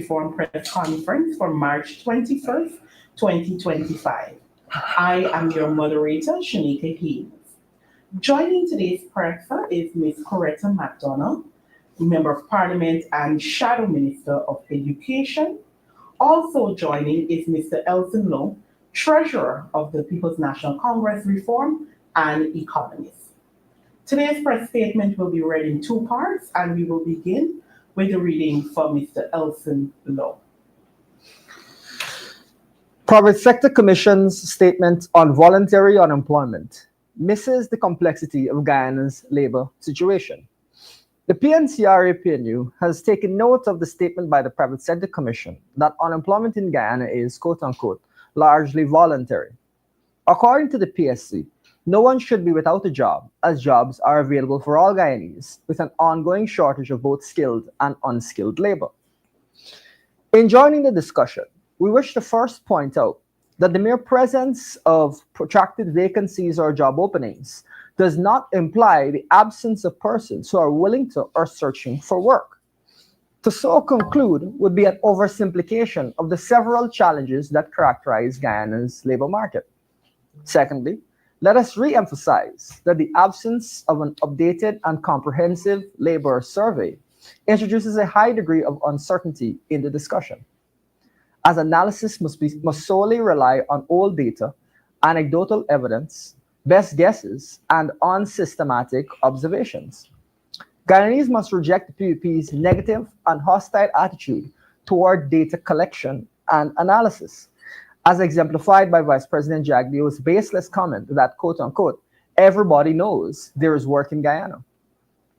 Reform Press Conference for March 21st, 2025. I am your moderator, Shanika Hayes. Joining today's presser is Ms. Coretta McDonald, Member of Parliament and Shadow Minister of Education. Also joining is Mr. Elson Lowe, Treasurer of the People's National Congress Reform and Economist. Today's press statement will be read in two parts, and we will begin with the reading from Mr. Elson Lowe. Private Sector Commission's statement on voluntary unemployment misses the complexity of Guyana's labor situation. The PNCRA-PNU has taken note of the statement by the Private Sector Commission that unemployment in Guyana is, quote-unquote, largely voluntary. According to the PSC, no one should be without a job, as jobs are available for all Guyanese, with an ongoing shortage of both skilled and unskilled labor. In joining the discussion, we wish to first point out that the mere presence of protracted vacancies or job openings does not imply the absence of persons who are willing to or searching for work. To so conclude would be an oversimplification of the several challenges that characterize Guyana's labor market. Secondly, let us re-emphasize that the absence of an updated and comprehensive labor survey introduces a high degree of uncertainty in the discussion, as analysis must solely rely on old data, anecdotal evidence, best guesses, and unsystematic observations. Guyanese must reject the PUP's negative and hostile attitude toward data collection and analysis, as exemplified by Vice President Jagdeo's baseless comment that, quote-unquote, everybody knows there is work in Guyana.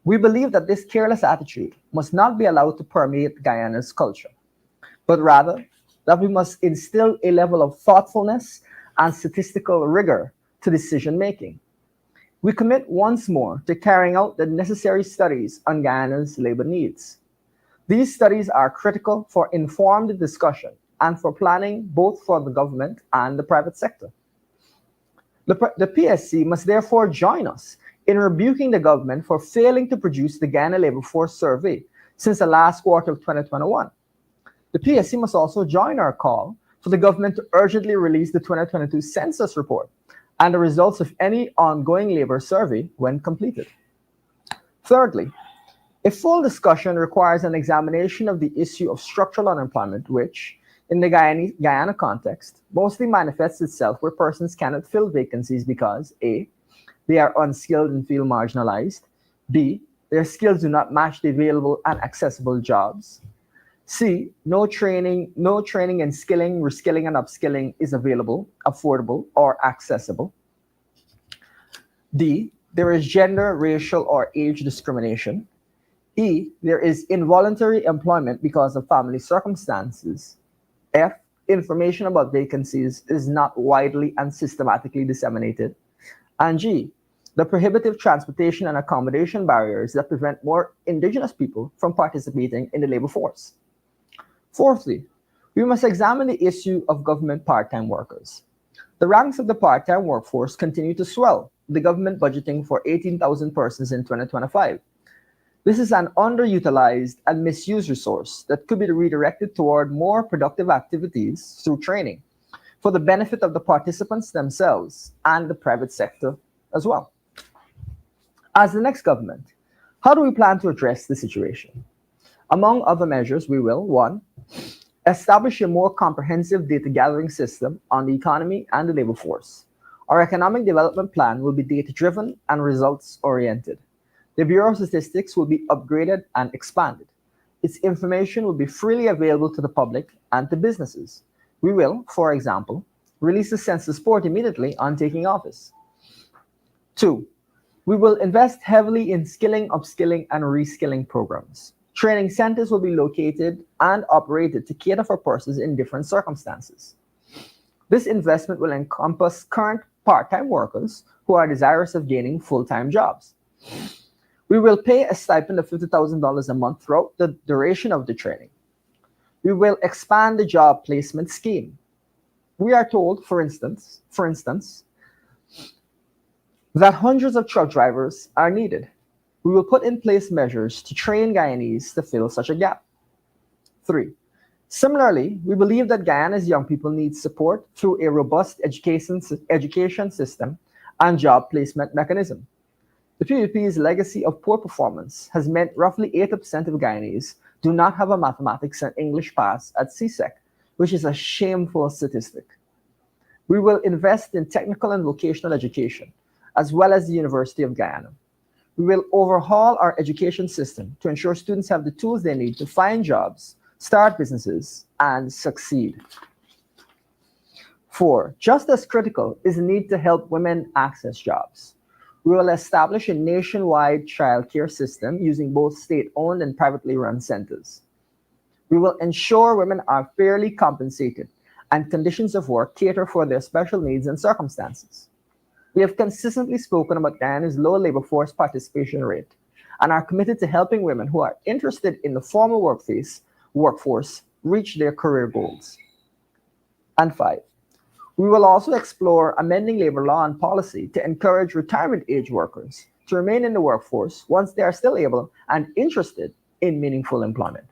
We believe that this careless attitude must not be allowed to permeate Guyana's culture, but rather that we must instill a level of thoughtfulness and statistical rigor to decision-making. We commit once more to carrying out the necessary studies on Guyana's labor needs. These studies are critical for informed discussion and for planning both for the government and the private sector. The PSC must therefore join us in rebuking the government for failing to produce the Guyana Labor Force Survey since the last quarter of 2021. The PSC must also join our call for the government to urgently release the 2022 census report and the results of any ongoing labor survey when completed. Thirdly, a full discussion requires an examination of the issue of structural unemployment, which, in the Guyana context, mostly manifests itself where persons cannot fill vacancies because A, they are unskilled and feel marginalized, B, their skills do not match the available and accessible jobs, C, no training in skilling, reskilling, and upskilling is available, affordable, or accessible, D, there is gender, racial, or age discrimination, E, there is involuntary employment because of family circumstances, F, information about vacancies is not widely and systematically disseminated, and G, the prohibitive transportation and accommodation barriers that prevent more indigenous people from participating in the labor force. Fourthly, we must examine the issue of government part-time workers. The ranks of the part-time workforce continue to swell, the government budgeting for 18,000 persons in 2025. This is an underutilized and misused resource that could be redirected toward more productive activities through training for the benefit of the participants themselves and the private sector as well. As the next government, how do we plan to address the situation? Among other measures, we will, 1, establish a more comprehensive data gathering system on the economy and the labor force. Our economic development plan will be data-driven and results-oriented. The Bureau of Statistics will be upgraded and expanded. Its information will be freely available to the public and to businesses. We will, for example, release the census report immediately on taking office. 2, we will invest heavily in skilling, upskilling, and reskilling programs. Training centers will be located and operated to cater for persons in different circumstances. This investment will encompass current part-time workers who are desirous of gaining full-time jobs. We will pay a stipend of $50,000 a month throughout the duration of the training. We will expand the job placement scheme. We are told, for instance, that hundreds of truck drivers are needed. We will put in place measures to train Guyanese to fill such a gap. 3, Similarly, we believe that Guyana's young people need support through a robust education system and job placement mechanism. The PUP's legacy of poor performance has meant roughly 80% of Guyanese do not have a mathematics and English pass at CSEC, which is a shameful statistic. We will invest in technical and vocational education, as well as the University of Guyana. We will overhaul our education system to ensure students have the tools they need to find jobs, start businesses, and succeed. 4. Just as critical is the need to help women access jobs. We will establish a nationwide childcare system using both state-owned and privately run centers. We will ensure women are fairly compensated and conditions of work cater for their special needs and circumstances. We have consistently spoken about Guyana's low labor force participation rate and are committed to helping women who are interested in the formal workforce reach their career goals. And 5, we will also explore amending labor law and policy to encourage retirement age workers to remain in the workforce once they are still able and interested in meaningful employment.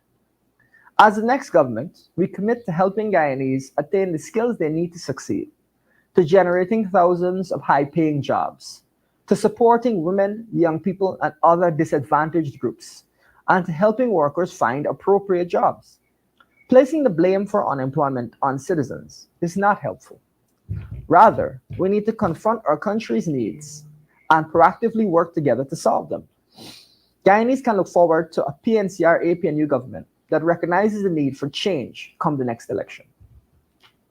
As the next government, we commit to helping Guyanese attain the skills they need to succeed, to generating thousands of high-paying jobs, to supporting women, young people, and other disadvantaged groups, and to helping workers find appropriate jobs. Placing the blame for unemployment on citizens is not helpful. Rather, we need to confront our country's needs and proactively work together to solve them. Guyanese can look forward to a PNCR APNU government that recognizes the need for change come the next election.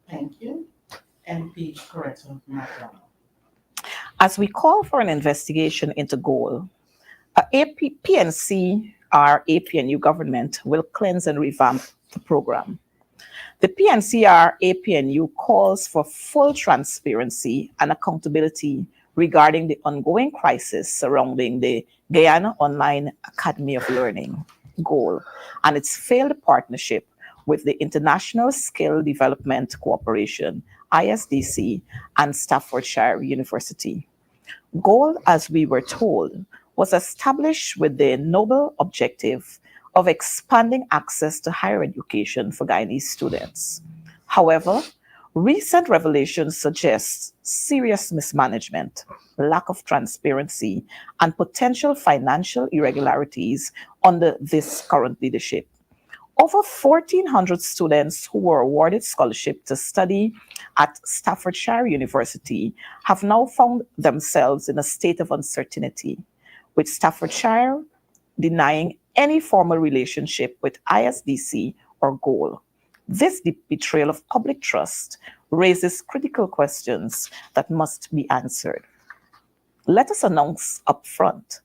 Thank you. MP Coretta McDonald. As we call for an investigation into gold, PNCR APNU government will cleanse and revamp the program. The PNCR APNU calls for full transparency and accountability regarding the ongoing crisis surrounding the Guyana Online Academy of Learning, GOAL, and its failed partnership with the International Skill Development Cooperation, ISDC, and Staffordshire University. GOAL, as we were told, was established with the noble objective of expanding access to higher education for Guyanese students. However, recent revelations suggest serious mismanagement, lack of transparency, and potential financial irregularities under this current leadership. Over 1,400 students who were awarded scholarship to study at Staffordshire University have now found themselves in a state of uncertainty, with Staffordshire denying any formal relationship with ISDC or GOAL. This betrayal of public trust raises critical questions that must be answered. Let us announce upfront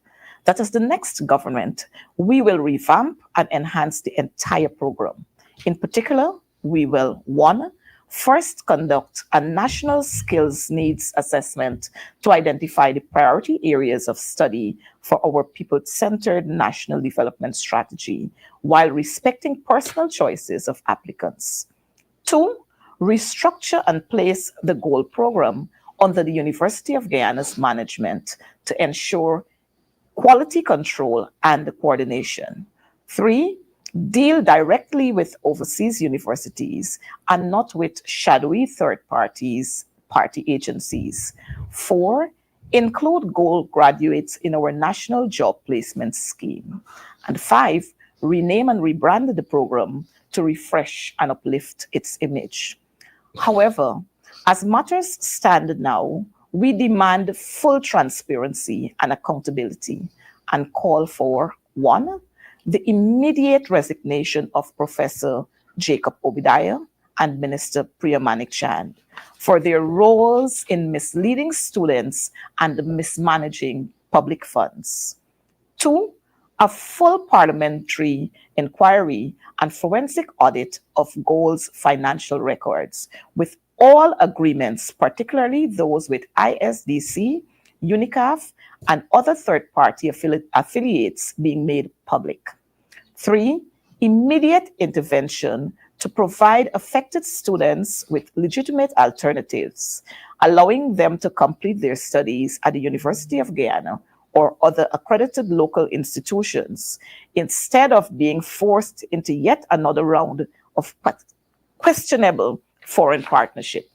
that as the next government, we will revamp and enhance the entire program. In particular, we will, 1, first conduct a national skills needs assessment to identify the priority areas of study for our people-centered national development strategy, while respecting personal choices of applicants. 2, restructure and place the GOAL program under the University of Guyana's management to ensure quality control and coordination. 3, deal directly with overseas universities and not with shadowy third party agencies. 4, include GOAL graduates in our national job placement scheme. And 5, rename and rebrand the program to refresh and uplift its image. However, as matters stand now, we demand full transparency and accountability and call for 1, the immediate resignation of Professor Jacob Obadiah and Minister Priya Manik Chand for their roles in misleading students and mismanaging public funds. 2, a full parliamentary inquiry and forensic audit of GOAL's financial records, with all agreements, particularly those with ISDC, UNICAF, and other third-party affiliates being made public. 3, immediate intervention to provide affected students with legitimate alternatives, allowing them to complete their studies at the University of Guyana or other accredited local institutions, instead of being forced into yet another round of questionable foreign partnership.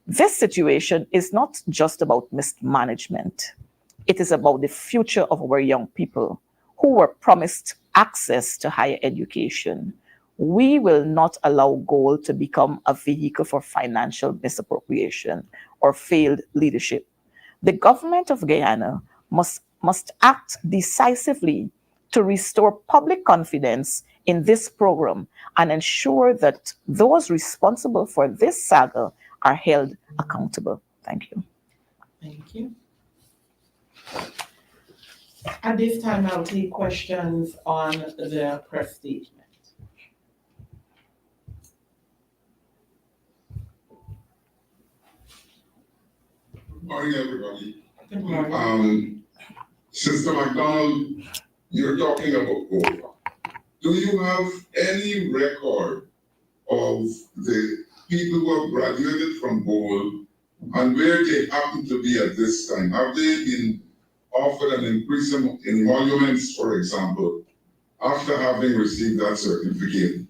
This situation is not just about mismanagement. It is about the future of our young people who were promised access to higher education. We will not allow gold to become a vehicle for financial misappropriation or failed leadership. The government of Guyana must act decisively to restore public confidence in this program and ensure that those responsible for this saga are held accountable. Thank you. Thank you. At this time, I'll take questions on the press statement. Good morning, everybody. Good morning. Sister McDonald, you're talking about gold. Do you have any record of the people who have graduated from gold and where they happen to be at this time? Have they been offered an increase in emoluments, for example, after having received that certificate?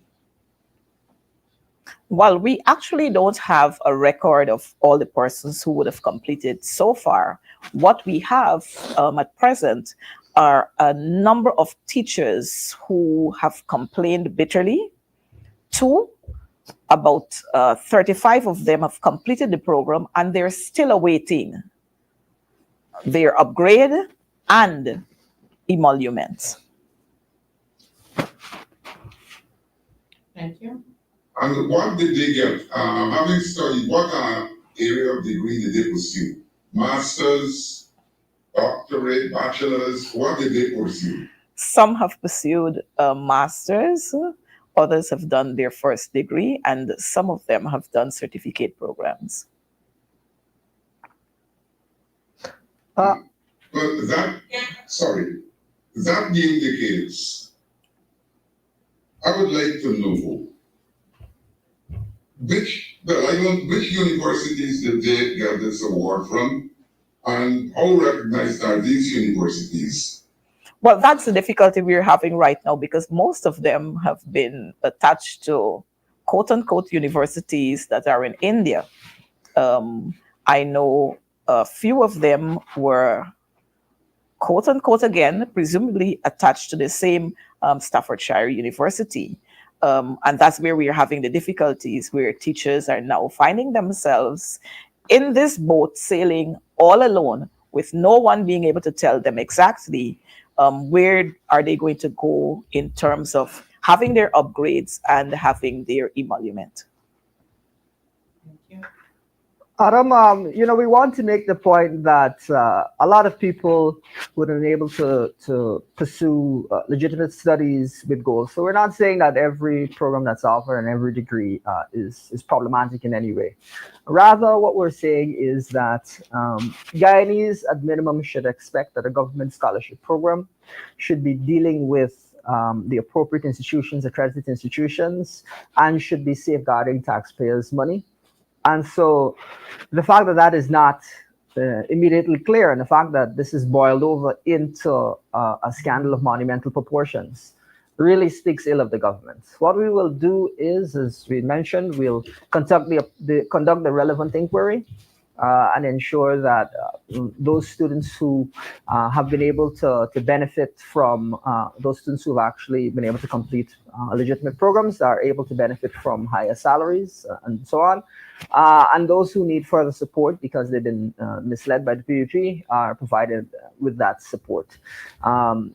Well, we actually don't have a record of all the persons who would have completed so far. What we have at present are a number of teachers who have complained bitterly. About 35 of them have completed the program and they're still awaiting their upgrade and emoluments. Thank you. And what did they get? Having studied, what area of degree did they pursue? Masters, doctorate, bachelors, what did they pursue? Some have pursued a master's, others have done their first degree, and some of them have done certificate programs. But that being the case, I would like to know which universities did they get this award from, and how recognized are these universities? Well, that's the difficulty we're having right now because most of them have been attached to quote unquote universities that are in India. I know a few of them were quote unquote again, presumably attached to the same Staffordshire University. And that's where we are having the difficulties, where teachers are now finding themselves in this boat sailing all alone with no one being able to tell them exactly where are they going to go in terms of having their upgrades and having their emolument. Thank you. Adam, we want to make the point that a lot of people would have been able to pursue legitimate studies with goals. So we're not saying that every program that's offered and every degree is problematic in any way. Rather, what we're saying is that Guyanese at minimum should expect that a government scholarship program should be dealing with the appropriate institutions, accredited institutions, and should be safeguarding taxpayers' money. And so the fact that that is not immediately clear, and the fact that this is boiled over into a scandal of monumental proportions, really speaks ill of the government. What we will do is, as we mentioned, we'll conduct the relevant inquiry and ensure that those students who have been able to benefit from those students who have actually been able to complete legitimate programs are able to benefit from higher salaries and so on. And those who need further support because they've been misled by the PUP are provided with that support.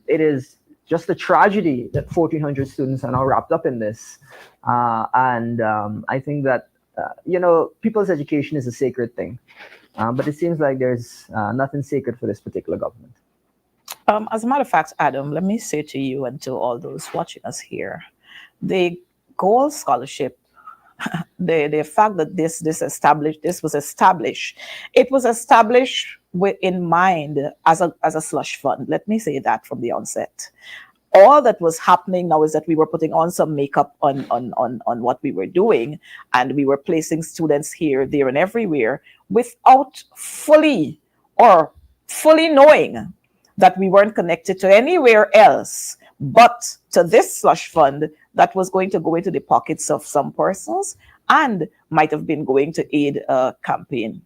It is just a tragedy that 1,400 students are now wrapped up in this. And I think that, people's education is a sacred thing. But it seems like there's nothing sacred for this particular government. As a matter of fact, Adam, let me say to you and to all those watching us here, the Gold Scholarship, the fact that this was established, it was established in mind as a slush fund. Let me say that from the onset. All that was happening now is that we were putting on some makeup on what we were doing, and we were placing students here, there, and everywhere without fully knowing that we weren't connected to anywhere else but to this slush fund that was going to go into the pockets of some persons and might have been going to aid a campaign.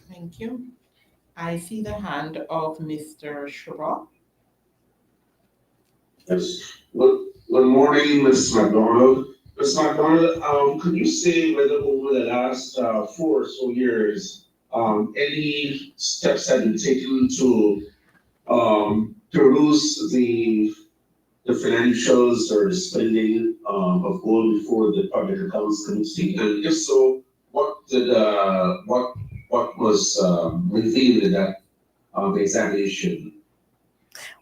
Thank you. I see the hand of Mr. Shaw. Yes. Good morning, Ms. McDonald. Ms. McDonald, could you say whether over the last 4 or so years, any steps have been taken to peruse the financials or the spending of gold before the Public Accounts Committee? And if so, what did what was revealed in that examination?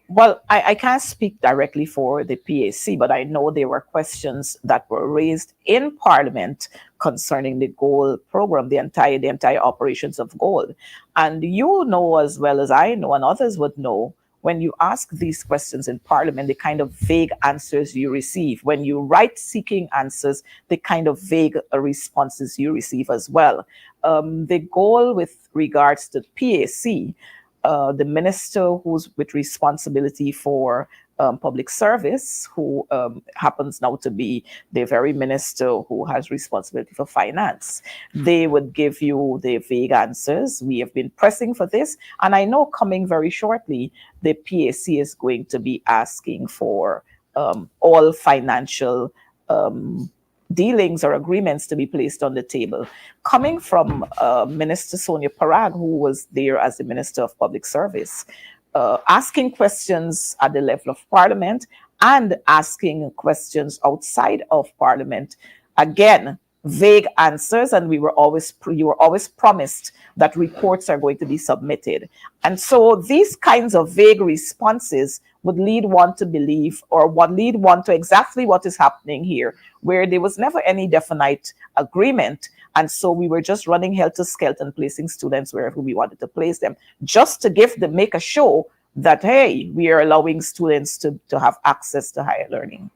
Well, I can't speak directly for the PAC, but I know there were questions that were raised in Parliament concerning the gold program, the entire operations of gold. And you know as well as I know, and others would know, when you ask these questions in Parliament, the kind of vague answers you receive. When you write seeking answers, the kind of vague responses you receive as well. The goal with regards to PAC, the minister who's with responsibility for public service, who happens now to be the very minister who has responsibility for finance. They would give you the vague answers. We have been pressing for this, and I know coming very shortly, the PAC is going to be asking for all financial dealings or agreements to be placed on the table. Coming from Minister Sonia Parag, who was there as the Minister of Public Service, asking questions at the level of Parliament and asking questions outside of Parliament. Again, vague answers, and you were always promised that reports are going to be submitted. And so these kinds of vague responses would lead one to believe, or would lead one to exactly what is happening here, where there was never any definite agreement. And so we were just running helter-skelter and placing students wherever we wanted to place them, just to make a show that, hey, we are allowing students to have access to higher learning.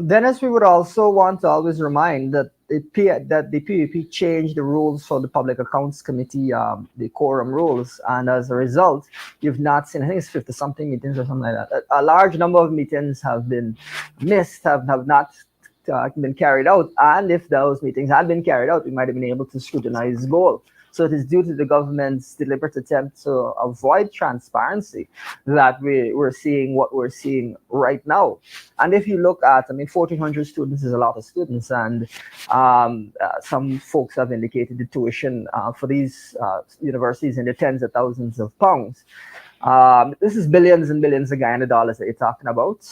Dennis, we would also want to always remind that the PUP changed the rules for the Public Accounts Committee, the quorum rules, and as a result, you've not seen, I think it's 50-something meetings or something like that. A large number of meetings have been missed, have not been carried out, and if those meetings had been carried out, we might have been able to scrutinize goal. So it is due to the government's deliberate attempt to avoid transparency that we're seeing what we're seeing right now. And if you look at, 1,400 students is a lot of students, and some folks have indicated the tuition for these universities in the tens of thousands of pounds. This is billions and billions of Guyana dollars that you're talking about.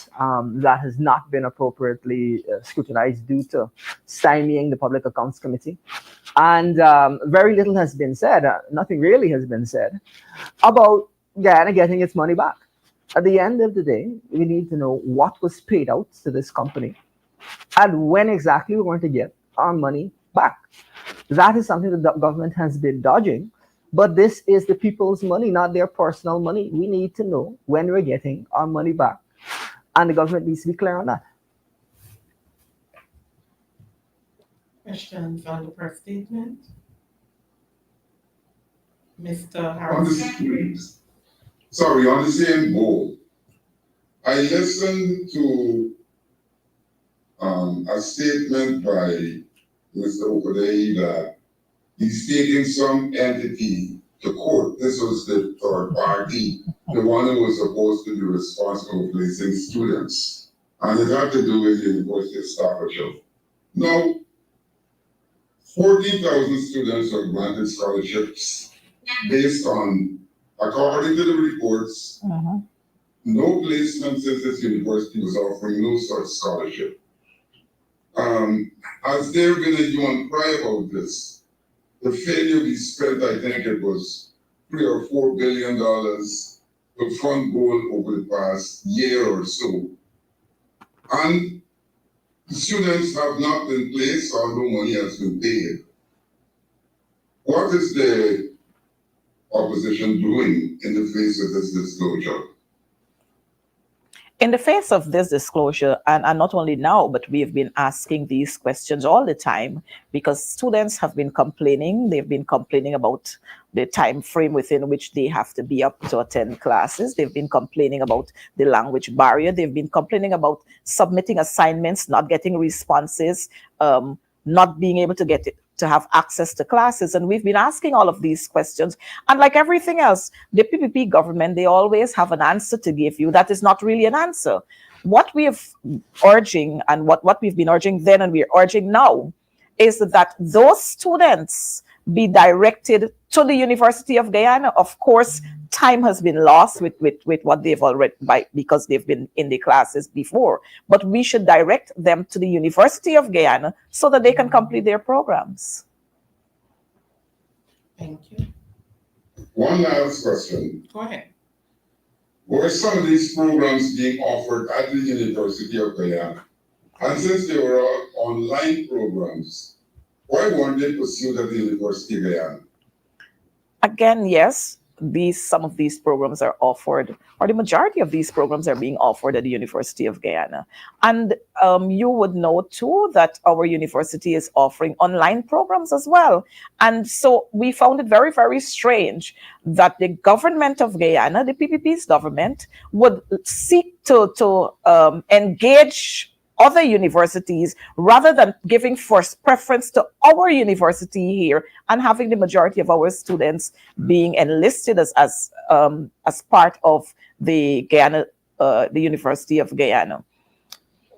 That has not been appropriately scrutinized due to stymieing the Public Accounts Committee. And very little has been said, nothing really has been said about Guyana getting its money back. At the end of the day, we need to know what was paid out to this company and when exactly we're going to get our money back. That is something that the government has been dodging. But this is the people's money, not their personal money. We need to know when we're getting our money back. And the government needs to be clear on that. Questions on the first statement? Mr. On Harris. on the same goal, I listened to a statement by Mr. Okadei that he's taking some entity to court. This was the third party, the one who was supposed to be responsible for placing students. And it had to do with the University of Staffordshire. Now, 14,000 students were granted scholarships based on, according to the reports, no placement since this university was offering no such scholarship. Has there been a hue and cry about this? The failure we spent, I think it was $3 or $4 billion to fund gold over the past year or so. And the students have not been placed, although money has been paid. What is the opposition doing in the face of this disclosure? In the face of this disclosure, and not only now, but we have been asking these questions all the time because students have been complaining. They've been complaining about the time frame within which they have to be up to attend classes. They've been complaining about the language barrier. They've been complaining about submitting assignments, not getting responses, not being able to get it, to have access to classes. And we've been asking all of these questions. And like everything else, the PPP government, they always have an answer to give you that is not really an answer. What we have urging and what we've been urging then and we're urging now is that those students be directed to the University of Guyana. Of course, time has been lost with what they've already, because they've been in the classes before, but we should direct them to the University of Guyana so that they can complete their programs. Thank you. One last question. Go ahead. Were some of these programs being offered at the University of Guyana? And since they were all online programs, why weren't they pursued at the University of Guyana? Again, yes, some of these programs are offered, or the majority of these programs are being offered at the University of Guyana. And you would know too that our university is offering online programs as well. And so we found it very, very strange that the government of Guyana, the PPP's government, would seek to engage other universities rather than giving first preference to our university here and having the majority of our students being enlisted as part of the Guyana, the University of Guyana.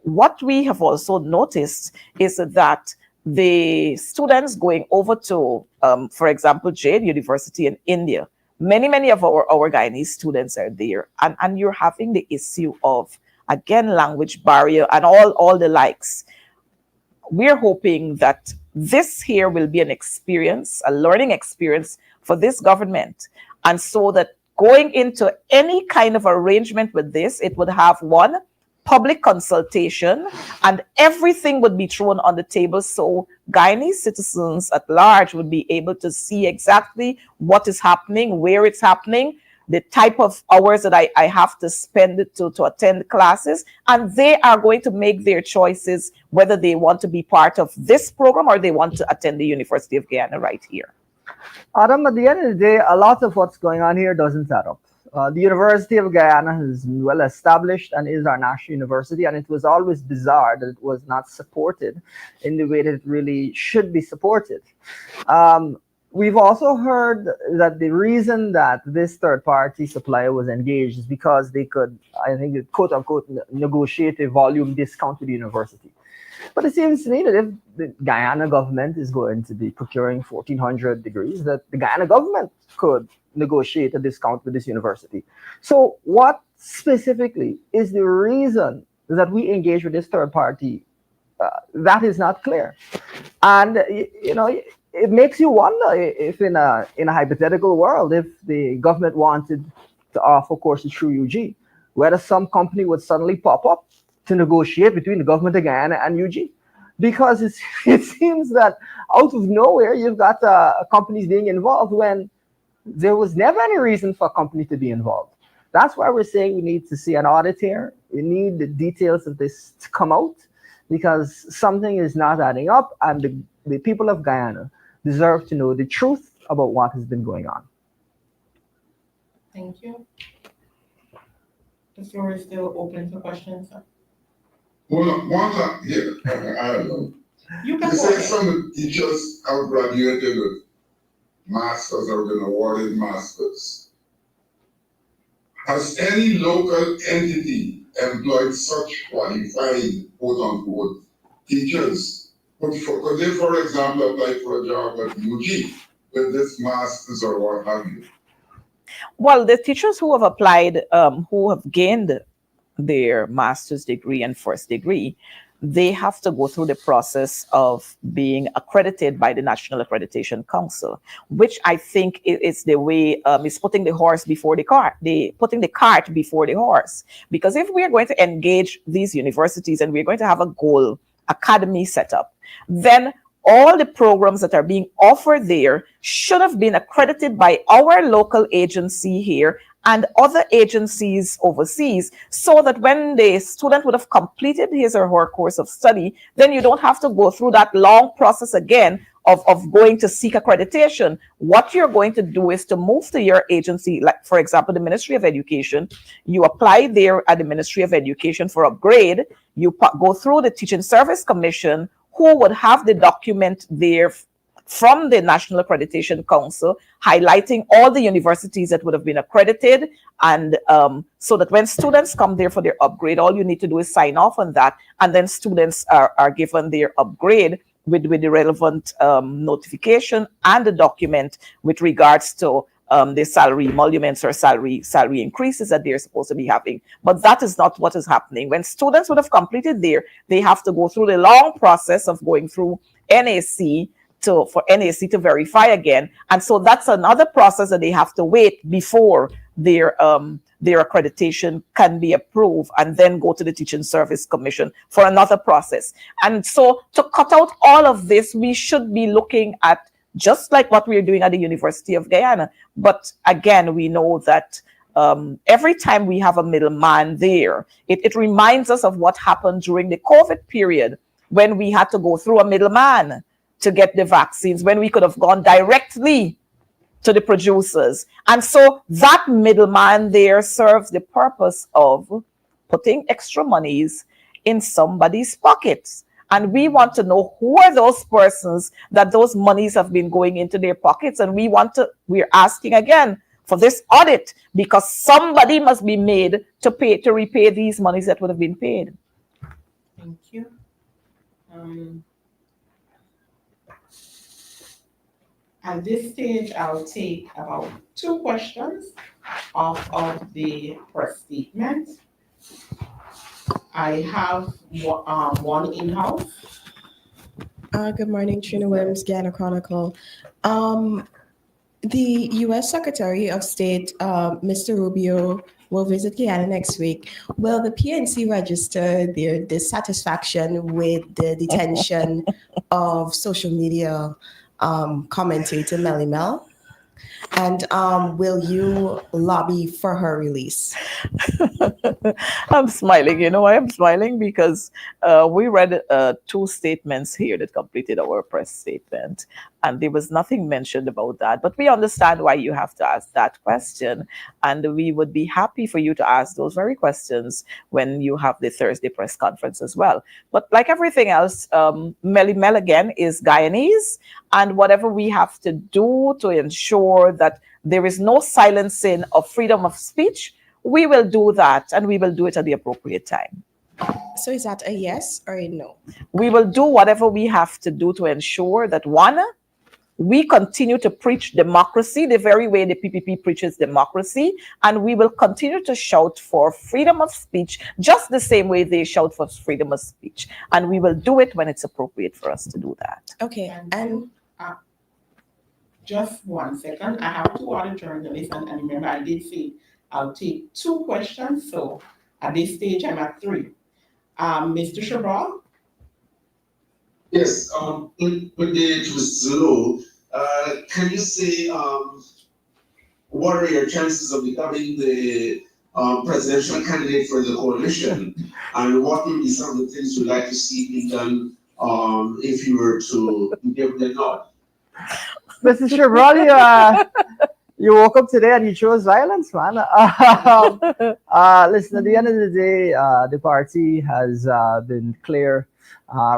What we have also noticed is that the students going over to, for example, Jade University in India, many of our Guyanese students are there, and you're having the issue of, again, language barrier and all the likes. We're hoping that this here will be an experience, a learning experience for this government. And so that going into any kind of arrangement with this, it would have one, public consultation, and everything would be thrown on the table so Guyanese citizens at large would be able to see exactly what is happening, where it's happening, the type of hours that I have to spend to attend classes, and they are going to make their choices whether they want to be part of this program or they want to attend the University of Guyana right here. Adam, at the end of the day, a lot of what's going on here doesn't add up. The University of Guyana is well established and is our national university, and it was always bizarre that it was not supported in the way that it really should be supported. We've also heard that the reason that this third-party supplier was engaged is because they could, I think, quote-unquote, negotiate a volume discount with the university. But it seems to me that if the Guyana government is going to be procuring 1,400 degrees, that the Guyana government could negotiate a discount with this university. So what specifically is the reason that we engage with this third party? That is not clear. And, you know, it makes you wonder if in a hypothetical world, if the government wanted to offer courses through UG, whether some company would suddenly pop up to negotiate between the government of Guyana and UG. Because it seems that out of nowhere, you've got companies being involved when there was never any reason for a company to be involved. That's why we're saying we need to see an audit here. We need the details of this to come out because something is not adding up, and the people of Guyana deserve to know the truth about what has been going on. Thank you. The floor is still open for questions. Well, here, I don't know. You You can go say ahead. some teachers have graduated with masters or been awarded masters. Has any local entity employed such qualified, quote unquote, teachers? Could they, for example, apply for a job at UG with this masters or what have you? Well, the teachers who have applied, who have gained their master's degree and first degree, they have to go through the process of being accredited by the National Accreditation Council, which I think is the way, is putting the horse before the cart, putting the cart before the horse. Because if we're going to engage these universities and we're going to have a goal academy set up, then all the programs that are being offered there should have been accredited by our local agency here and other agencies overseas, so that when the student would have completed his or her course of study, then you don't have to go through that long process again of going to seek accreditation. What you're going to do is to move to your agency, like for example, the Ministry of Education. You apply there at the Ministry of Education for upgrade. You go through the Teaching Service Commission, who would have the document there from the National Accreditation Council, highlighting all the universities that would have been accredited. And so that when students come there for their upgrade, all you need to do is sign off on that. And then students are given their upgrade with the relevant notification and the document with regards to the salary emoluments or salary increases that they're supposed to be having. But that is not what is happening. When students would have completed there, they have to go through the long process of going through NAC for NAC to verify again. And so that's another process that they have to wait before their accreditation can be approved, and then go to the Teaching Service Commission for another process. And so to cut out all of this, we should be looking at just like what we're doing at the University of Guyana. But again, we know that every time we have a middleman there, it reminds us of what happened during the COVID period, when we had to go through a middleman to get the vaccines, when we could have gone directly to the producers. And so that middleman there serves the purpose of putting extra monies in somebody's pockets. And we want to know who are those persons that those monies have been going into their pockets. And we're asking again for this audit, because somebody must be made to repay these monies that would have been paid. Thank you. At this stage, I'll take about 2 questions off of the press statement. I have one in-house. Good morning, Trina Williams, Guyana Chronicle. The U.S. Secretary of State, Mr. Rubio, will visit Guyana next week. Will the PNC register their dissatisfaction with the detention of social media commentator Melly Mel? And will you lobby for her release? I'm smiling. You know why I'm smiling? Because we read 2 statements here that completed our press statement, and there was nothing mentioned about that. But we understand why you have to ask that question, and we would be happy for you to ask those very questions when you have the Thursday press conference as well. But like everything else, Melly Mel again is Guyanese, and whatever we have to do to ensure that there is no silencing of freedom of speech, we will do that, and we will do it at the appropriate time. So is that a yes or a no? We will do whatever we have to do to ensure that, one, we continue to preach democracy the very way the PPP preaches democracy, and we will continue to shout for freedom of speech just the same way they shout for freedom of speech. And we will do it when it's appropriate for us to do that. Okay, and just 1 second. I have 2 other journalists, and remember, I did say I'll take 2 questions. So at this stage, I'm at 3. Mr. Shabral? Yes, good day to Mr. Zulu. Can you say what are your chances of becoming the presidential candidate for the coalition? And what would be some of the things you'd like to see being done if you were to give the nod? Mr. Shabral, you woke up today and you chose violence, man. Listen, at the end of the day, the party has been clear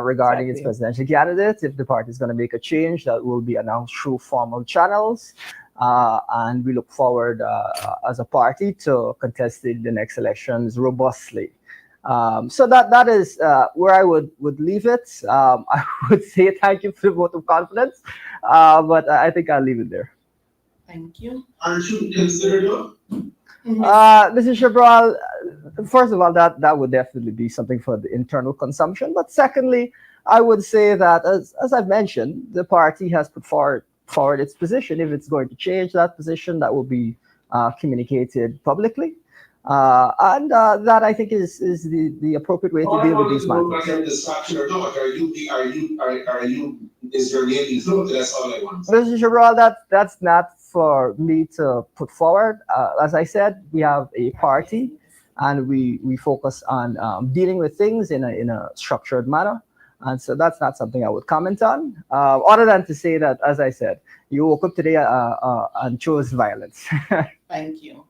regarding its presidential candidate. If the party is going to make a change, that will be announced through formal channels. And we look forward as a party to contesting the next elections robustly. So that is where I would leave it. I would say thank you for the vote of confidence, but I think I'll leave it there. Thank you. Aren't you considered it? Mr. Shabral, first of all, that would definitely be something for the internal consumption. But secondly, I would say that, as I've mentioned, the party has put forward its position. If it's going to change that position, that will be communicated publicly. And that I think is the appropriate way to deal with these matters. Distraction or not? Are you is your name included? That's all I want. Mr. Shabral, that's not for me to put forward. As I said, we have a party, and we focus on dealing with things in a structured manner, and so that's not something I would comment on. Other than to say that, as I said, you woke up today and chose violence. Thank you.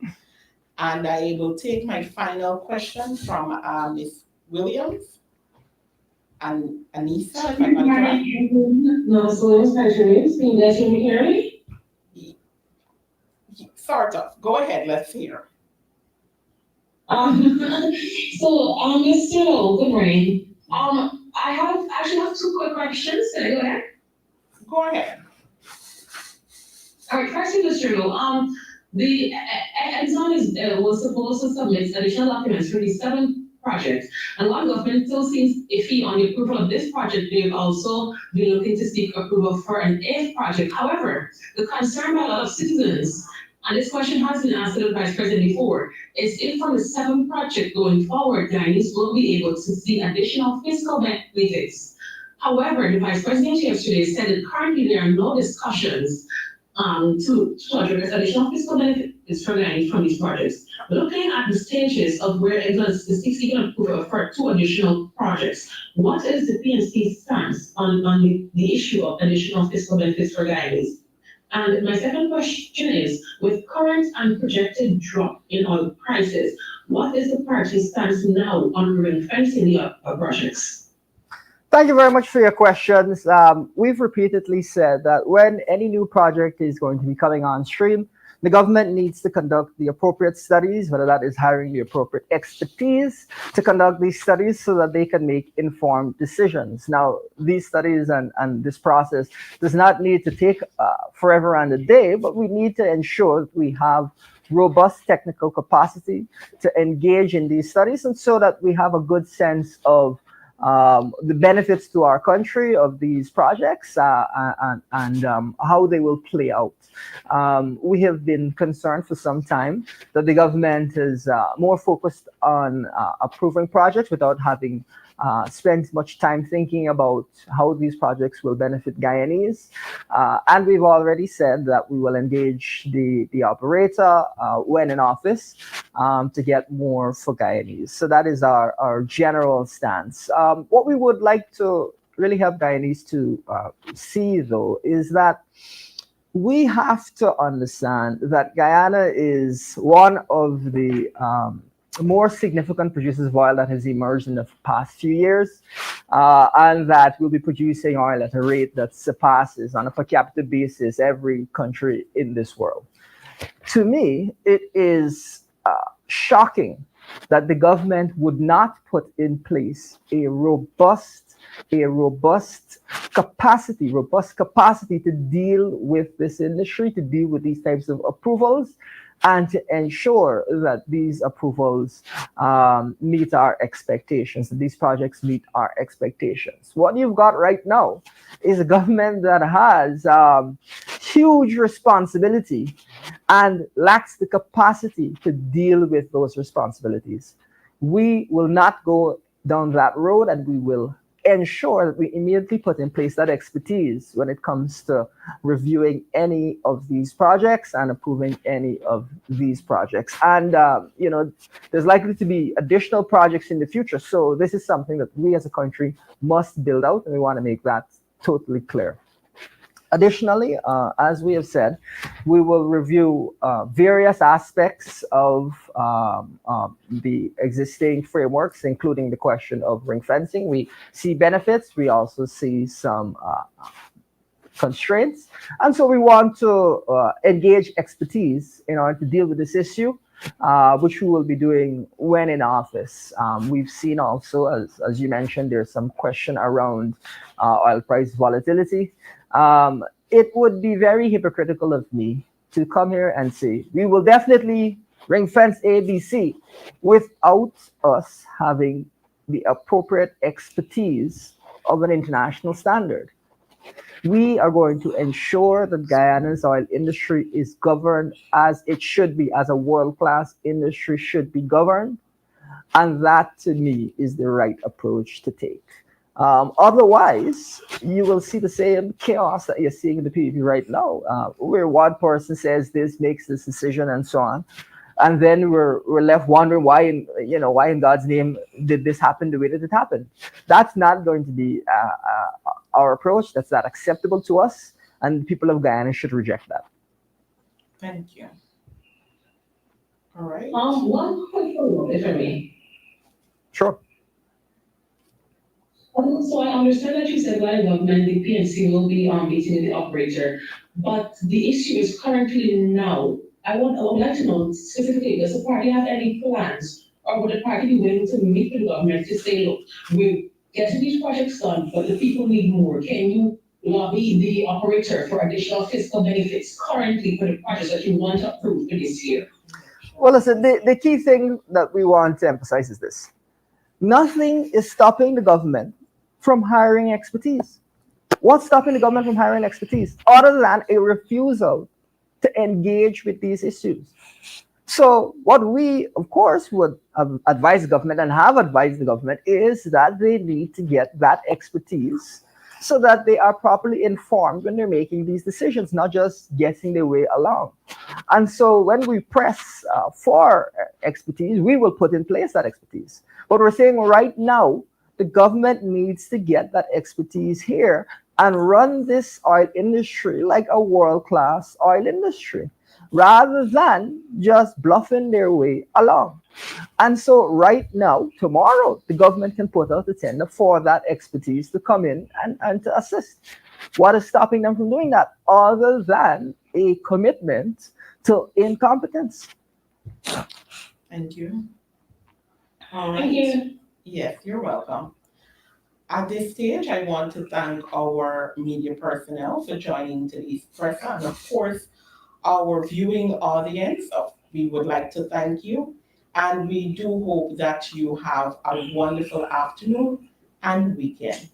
And I will take my final question from Ms. Williams and Anissa, if I'm not correct. No, so it's Patrice. Can you guys hear me? Sort of. Go ahead, let's hear. Mr. Lowe, good morning. I actually have two quick questions. Can I go ahead? Go ahead. All right, firstly, Mr. Lowe, the Exxon was supposed to submit additional documents for these 7 projects, and while government still seems iffy on the approval of this project, they've also been looking to seek approval for an 8th project. However, the concern by a lot of citizens, and this question has been asked to the Vice President before, is if from the 7th project going forward, Guyanese will be able to see additional fiscal benefits. However, the Vice President yesterday said that currently there are no discussions to address additional fiscal benefits for Guyanese from these projects. Looking at the stages of where Exxon is seeking approval for 2 additional projects, what is the PNC stance on the issue of additional fiscal benefits for Guyanese? And my second question is, with current and projected drop in oil prices, what is the party's stance now on ring-fencing the projects? Thank you very much for your questions. We've repeatedly said that when any new project is going to be coming on stream, the government needs to conduct the appropriate studies, whether that is hiring the appropriate expertise to conduct these studies so that they can make informed decisions. Now, these studies and this process does not need to take forever and a day, but we need to ensure that we have robust technical capacity to engage in these studies, and so that we have a good sense of the benefits to our country of these projects and how they will play out. We have been concerned for some time that the government is more focused on approving projects without having spent much time thinking about how these projects will benefit Guyanese. And we've already said that we will engage the operator when in office to get more for Guyanese. So that is our general stance. What we would like to really help Guyanese to see, though, is that we have to understand that Guyana is one of the more significant producers of oil that has emerged in the past few years, and that will be producing oil at a rate that surpasses, on a per capita basis, every country in this world. To me, it is shocking that the government would not put in place a robust capacity to deal with this industry, to deal with these types of approvals, and to ensure that these approvals meet our expectations, that these projects meet our expectations. What you've got right now is a government that has huge responsibility and lacks the capacity to deal with those responsibilities. We will not go down that road, and we will ensure that we immediately put in place that expertise when it comes to reviewing any of these projects and approving any of these projects. And, there's likely to be additional projects in the future. So this is something that we as a country must build out, and we want to make that totally clear. Additionally, as we have said, we will review various aspects of the existing frameworks, including the question of ring fencing. We see benefits. We also see some constraints. And so we want to engage expertise in order to deal with this issue, which we will be doing when in office. We've seen also, as you mentioned, there's some question around oil price volatility. It would be very hypocritical of me to come here and say, we will definitely ring fence ABC without us having the appropriate expertise of an international standard. We are going to ensure that Guyana's oil industry is governed as it should be, as a world-class industry should be governed. And that, to me, is the right approach to take. Otherwise, you will see the same chaos that you're seeing in the PDP right now, where one person says this, makes this decision, and so on, and then we're left wondering why in God's name did this happen the way that it happened. That's not going to be our approach. That's not acceptable to us, and the people of Guyana should reject that. Thank you. All right. One quick follow-up, if I may. Sure. So I understand that you said by government, the PNC will be meeting with the operator, but the issue is currently now. I would like to know specifically, does the party have any plans, or would the party be willing to meet with the government to say, look, we're getting these projects done, but the people need more. Can you lobby the operator for additional fiscal benefits currently for the projects that you want to approve for this year? Well, listen, the key thing that we want to emphasize is this. Nothing is stopping the government from hiring expertise. What's stopping the government from hiring expertise other than a refusal to engage with these issues? So what we, of course, would advise the government and have advised the government is that they need to get that expertise so that they are properly informed when they're making these decisions, not just getting their way along. And so when we press for expertise, we will put in place that expertise. But we're saying right now, the government needs to get that expertise here and run this oil industry like a world-class oil industry, rather than just bluffing their way along. And so right now, tomorrow, the government can put out a tender for that expertise to come in and to assist. What is stopping them from doing that other than a commitment to incompetence? Thank you. All right. Thank you. Yes, you're welcome. At this stage, I want to thank our media personnel for joining today's press, and of course, our viewing audience. We would like to thank you, and we do hope that you have a wonderful afternoon and weekend.